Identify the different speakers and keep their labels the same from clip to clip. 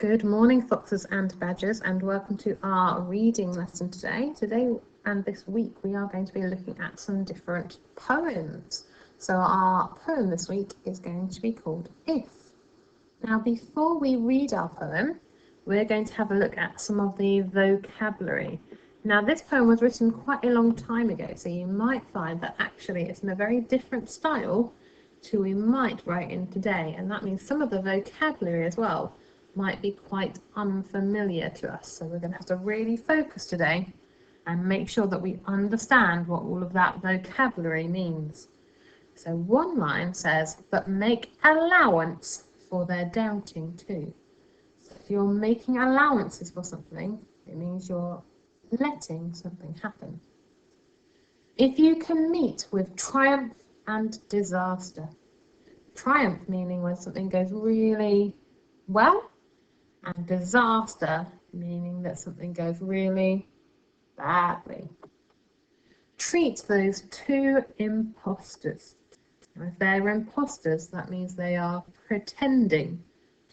Speaker 1: Good morning, foxes and badgers, and welcome to our reading lesson today. Today and this week we are going to be looking at some different poems. So our poem this week is going to be called If. Now before we read our poem, we're going to have a look at some of the vocabulary. Now this poem was written quite a long time ago, so you might find that actually it's in a very different style to we might write in today, and that means some of the vocabulary as well might be quite unfamiliar to us. So we're going to have to really focus today and make sure that we understand what all of that vocabulary means. So one line says, but make allowance for their doubting too. So if you're making allowances for something, it means you're letting something happen. If you can meet with triumph and disaster. Triumph meaning when something goes really well, and disaster meaning that something goes really badly. Treat those two imposters. And if they're imposters, that means they are pretending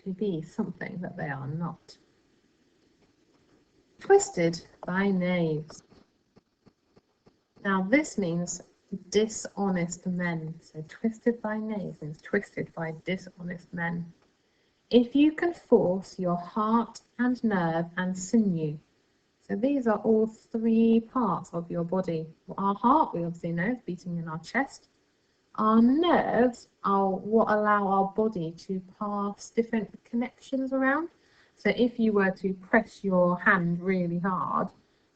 Speaker 1: to be something that they are not. Twisted by knaves. Now this means dishonest men. So twisted by knaves means twisted by dishonest men. If you can force your heart and nerve and sinew. So these are all three parts of your body. Our heart, we obviously know, is beating in our chest. Our nerves are what allow our body to pass different connections around. So if you were to press your hand really hard,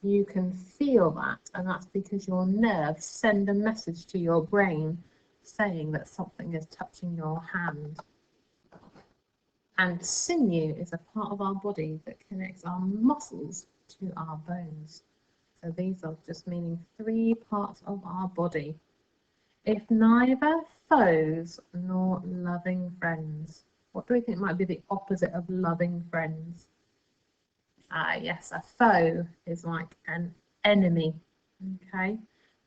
Speaker 1: you can feel that, and that's because your nerves send a message to your brain saying that something is touching your hand. And sinew is a part of our body that connects our muscles to our bones. So these are just meaning three parts of our body. If neither foes nor loving friends. What do we think might be the opposite of loving friends? Yes, a foe is like an enemy. Okay,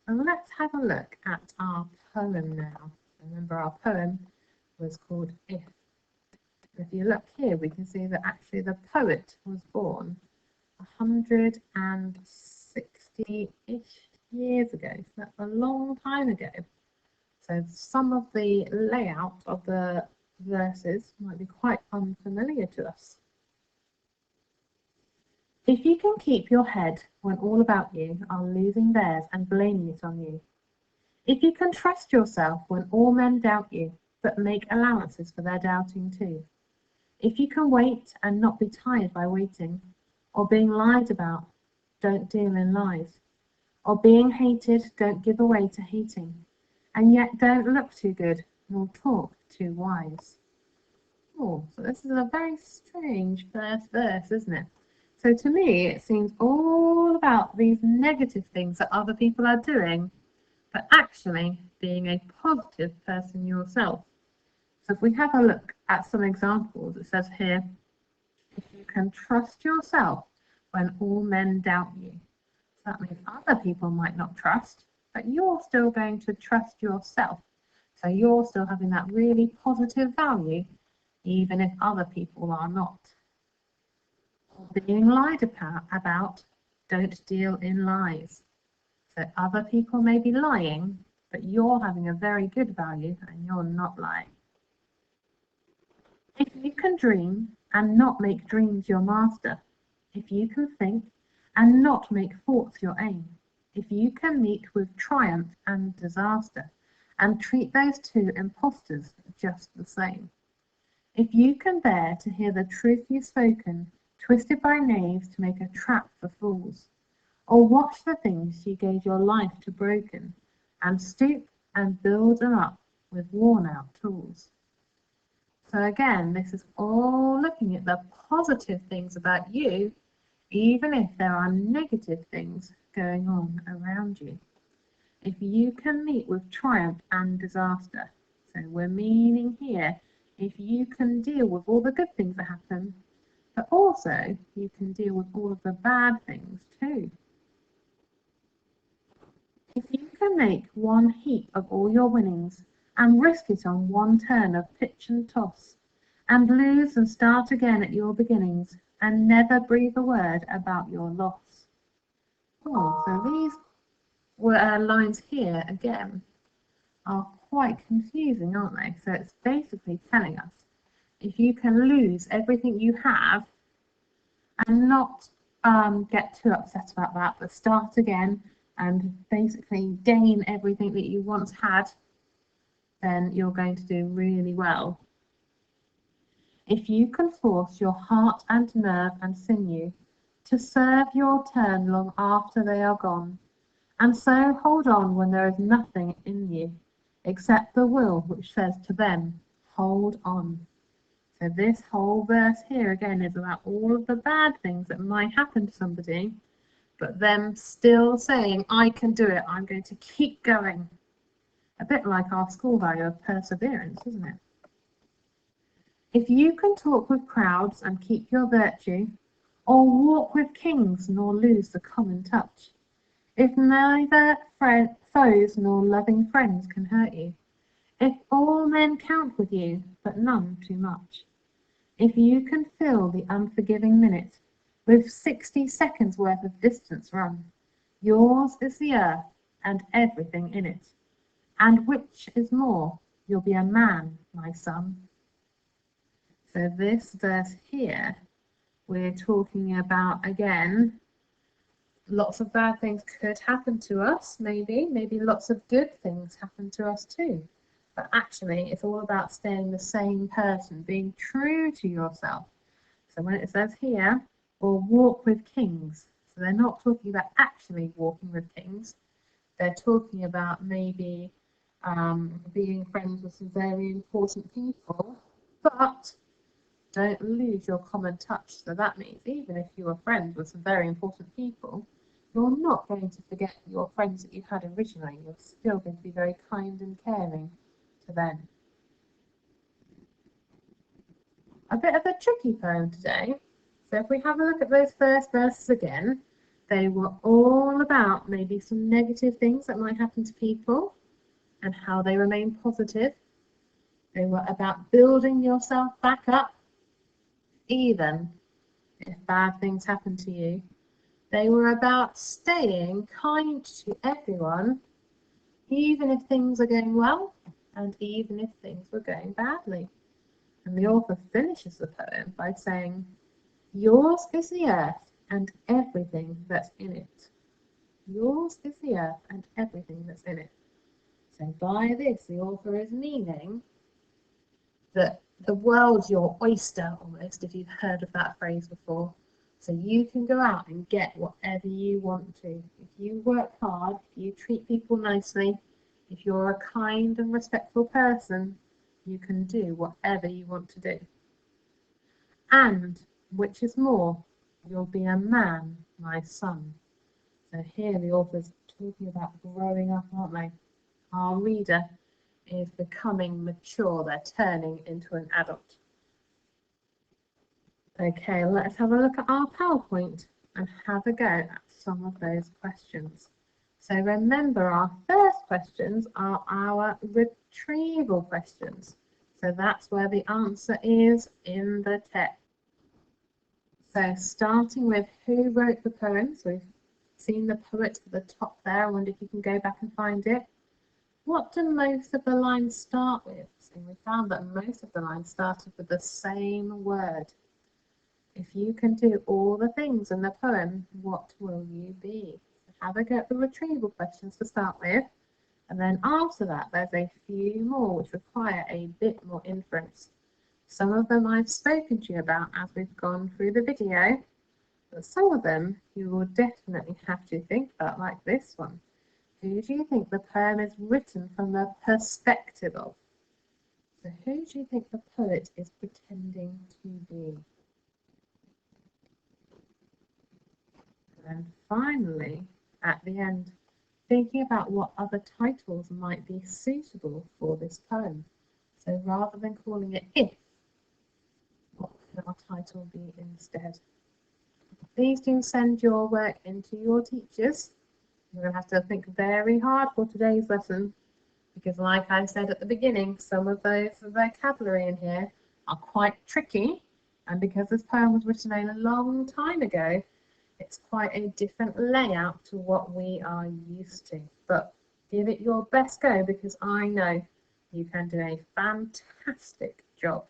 Speaker 1: so let's have a look at our poem now. Remember, our poem was called If. If you look here, we can see that actually the poet was born 160-ish years ago. So that's a long time ago. So some of the layout of the verses might be quite unfamiliar to us. If you can keep your head when all about you are losing theirs and blaming it on you. If you can trust yourself when all men doubt you, but make allowances for their doubting too. If you can wait and not be tired by waiting, or being lied about, don't deal in lies, or being hated, don't give away to hating, and yet don't look too good, nor talk too wise. Oh, so this is a very strange first verse, isn't it? So to me, it seems all about these negative things that other people are doing, but actually being a positive person yourself. So if we have a look at some examples, it says here, if you can trust yourself when all men doubt you. So that means other people might not trust, but you're still going to trust yourself. So you're still having that really positive value, even if other people are not. Being lied about, don't deal in lies. So other people may be lying, but you're having a very good value and you're not lying. If you can dream and not make dreams your master, if you can think and not make thoughts your aim, if you can meet with triumph and disaster, and treat those two impostors just the same, if you can bear to hear the truth you've spoken, twisted by knaves to make a trap for fools, or watch the things you gave your life to broken, and stoop and build them up with worn-out tools. So again, this is all looking at the positive things about you, even if there are negative things going on around you. If you can meet with triumph and disaster, so we're meaning here, if you can deal with all the good things that happen, but also you can deal with all of the bad things too. If you can make one heap of all your winnings and risk it on one turn of pitch and toss, and lose and start again at your beginnings, and never breathe a word about your loss. Oh, so these lines here again are quite confusing, aren't they? So it's basically telling us if you can lose everything you have and not get too upset about that, but start again and basically gain everything that you once had, then you're going to do really well. If you can force your heart and nerve and sinew to serve your turn long after they are gone, and so hold on when there is nothing in you except the will which says to them, hold on. So this whole verse here again is about all of the bad things that might happen to somebody, but them still saying, I can do it, I'm going to keep going. A bit like our school value of perseverance, isn't it? If you can talk with crowds and keep your virtue, or walk with kings nor lose the common touch, if neither foes nor loving friends can hurt you, if all men count with you, but none too much, if you can fill the unforgiving minute with 60 seconds worth of distance run, yours is the earth and everything in it. And which is more, you'll be a man, my son. So this verse here, we're talking about, again, lots of bad things could happen to us, maybe lots of good things happen to us too. But actually, it's all about staying the same person, being true to yourself. So when it says here, or walk with kings, so they're not talking about actually walking with kings. They're talking about maybe being friends with some very important people, but don't lose your common touch. So that means even if you are friends with some very important people, you're not going to forget your friends that you had originally. You're still going to be very kind and caring to them. A bit of a tricky poem today. So if we have a look at those first verses again, they were all about maybe some negative things that might happen to people and how they remain positive. They were about building yourself back up, even if bad things happen to you. They were about staying kind to everyone, even if things are going well and even if things were going badly. And the author finishes the poem by saying, yours is the earth and everything that's in it. Yours is the earth and everything that's in it. So by this, the author is meaning that the world's your oyster, almost, if you've heard of that phrase before. So you can go out and get whatever you want to. If you work hard, if you treat people nicely, if you're a kind and respectful person, you can do whatever you want to do. And, which is more, you'll be a man, my son. So here the author's talking about growing up, aren't they? Our reader is becoming mature, they're turning into an adult. Okay, let's have a look at our PowerPoint and have a go at some of those questions. So remember, our first questions are our retrieval questions. So that's where the answer is in the text. So starting with who wrote the poem. So we've seen the poet at the top there. I wonder if you can go back and find it. What do most of the lines start with? So we found that most of the lines started with the same word. If you can do all the things in the poem, what will you be? Have a go at the retrieval questions to start with. And then after that, there's a few more which require a bit more inference. Some of them I've spoken to you about as we've gone through the video, but some of them you will definitely have to think about, like this one. Who do you think the poem is written from the perspective of? So who do you think the poet is pretending to be? And finally, at the end, thinking about what other titles might be suitable for this poem. So rather than calling it If, what can our title be instead? Please do send your work into your teachers. You're going to have to think very hard for today's lesson because, like I said at the beginning, some of those vocabulary in here are quite tricky, and because this poem was written a long time ago, it's quite a different layout to what we are used to. But give it your best go, because I know you can do a fantastic job.